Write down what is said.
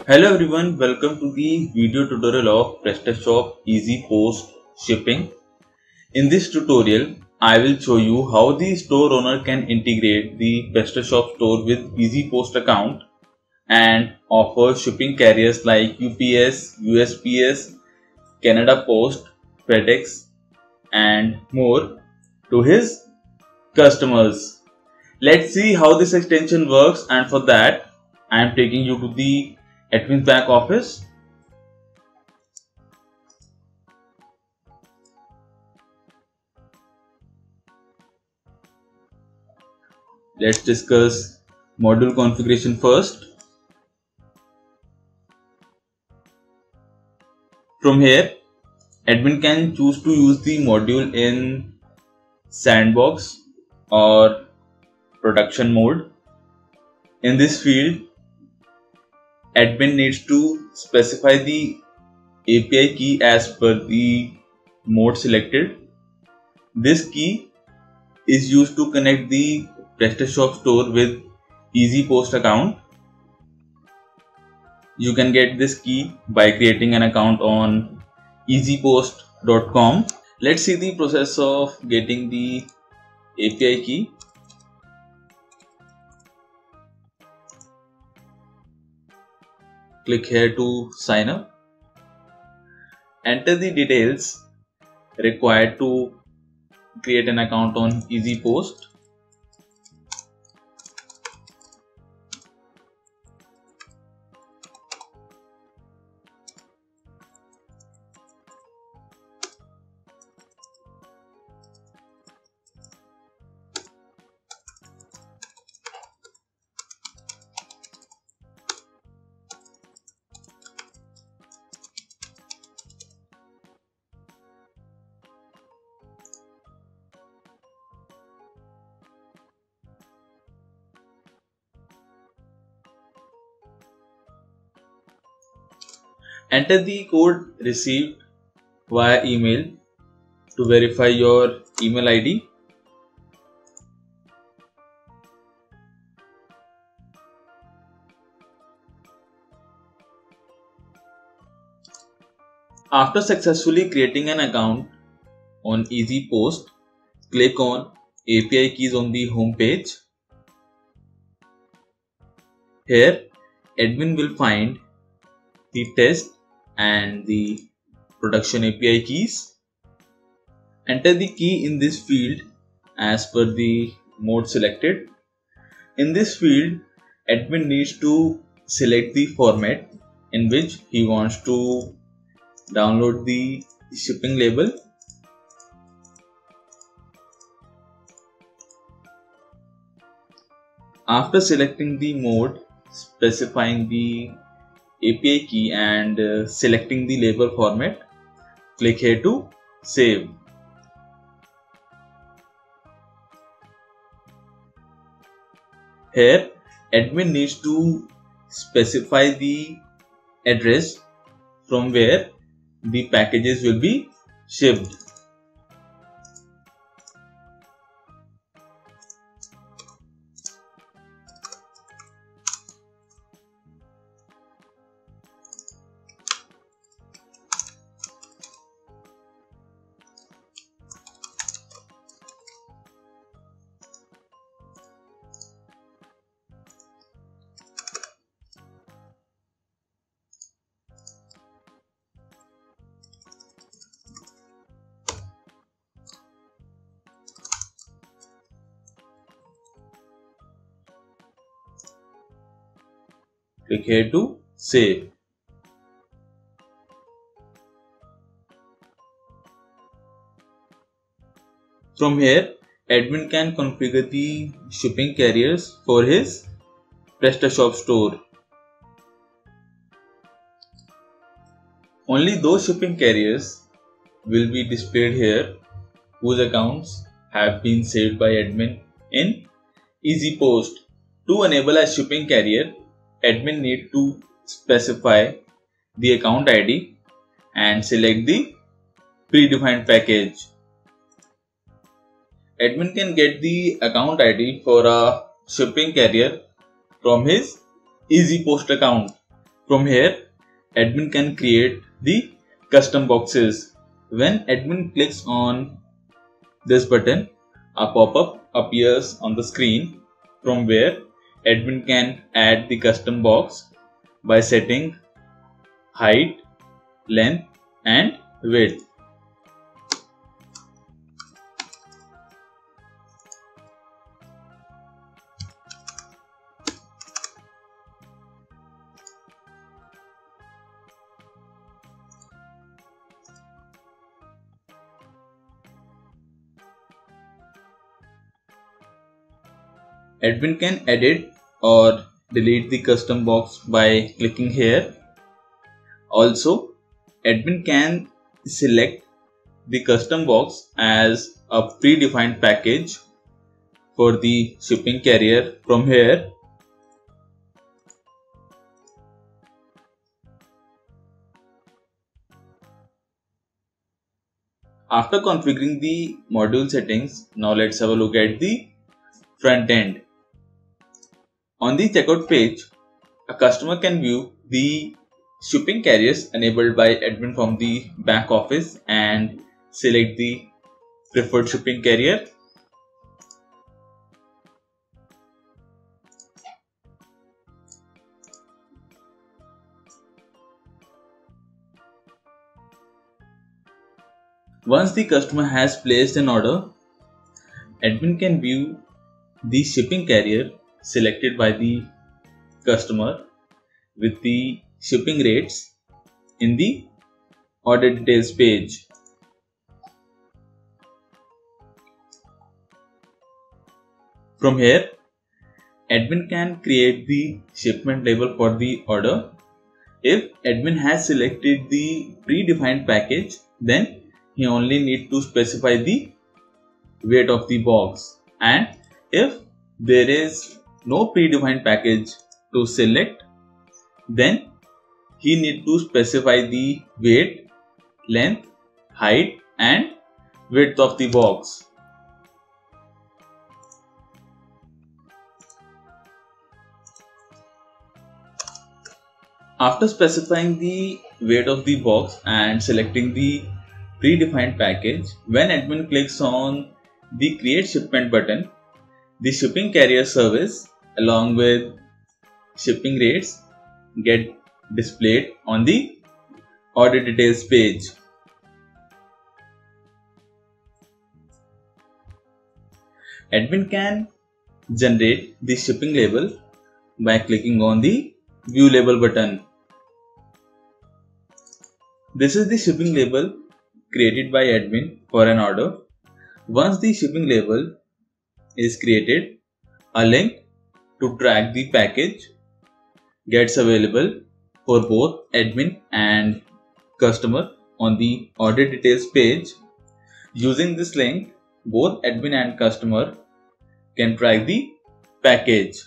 Hello everyone, welcome to the video tutorial of PrestaShop Easy Post Shipping. In this tutorial, I will show you how the store owner can integrate the PrestaShop store with Easy Post account and offer shipping carriers like UPS, USPS, Canada Post, FedEx and more to his customers. Let's see how this extension works, and for that I am taking you to the admin back office. Let's discuss module configuration first. From here, admin can choose to use the module in sandbox or production mode. In this field, admin needs to specify the API key as per the mode selected. This key is used to connect the PrestaShop store with Easy Post account. You can get this key by creating an account on easypost.com. Let's see the process of getting the API key. Click here to sign up. Enter the details required to create an account on Easy Post. Enter the code received via email to verify your email ID. After successfully creating an account on Easy Post, click on API keys on the home page. Here, admin will find the test and the production API keys. Enter the key in this field as per the mode selected. In this field, admin needs to select the format in which he wants to download the shipping label. After selecting the mode, specifying the API key and selecting the label format, click here to save. Here, admin needs to specify the address from where the packages will be shipped. Click here to save. From here, admin can configure the shipping carriers for his PrestaShop store. Only those shipping carriers will be displayed here whose accounts have been saved by admin in Easy Post. To enable a shipping carrier, admin need to specify the account ID and select the predefined package. Admin can get the account ID for a shipping carrier from his Easy Post account. From here, admin can create the custom boxes. When admin clicks on this button, a pop-up appears on the screen from where admin can add the custom box by setting height, length and width. Admin can edit or delete the custom box by clicking here. Also, admin can select the custom box as a predefined package for the shipping carrier from here. After configuring the module settings, now let's have a look at the front end. On the checkout page, a customer can view the shipping carriers enabled by admin from the back office and select the preferred shipping carrier. Once the customer has placed an order, admin can view the shipping carrier selected by the customer with the shipping rates in the order details page. From here, admin can create the shipment label for the order. If admin has selected the predefined package, then he only needs to specify the weight of the box, and if there is no predefined package to select, then he needs to specify the weight, length, height and width of the box. After specifying the weight of the box and selecting the predefined package, when admin clicks on the Create Shipment button, the shipping carrier service along with shipping rates get displayed on the order details page. Admin can generate the shipping label by clicking on the View Label button. This is the shipping label created by admin for an order. Once the shipping label is created, a link to track the package gets available for both admin and customer on the order details page. Using this link, both admin and customer can track the package.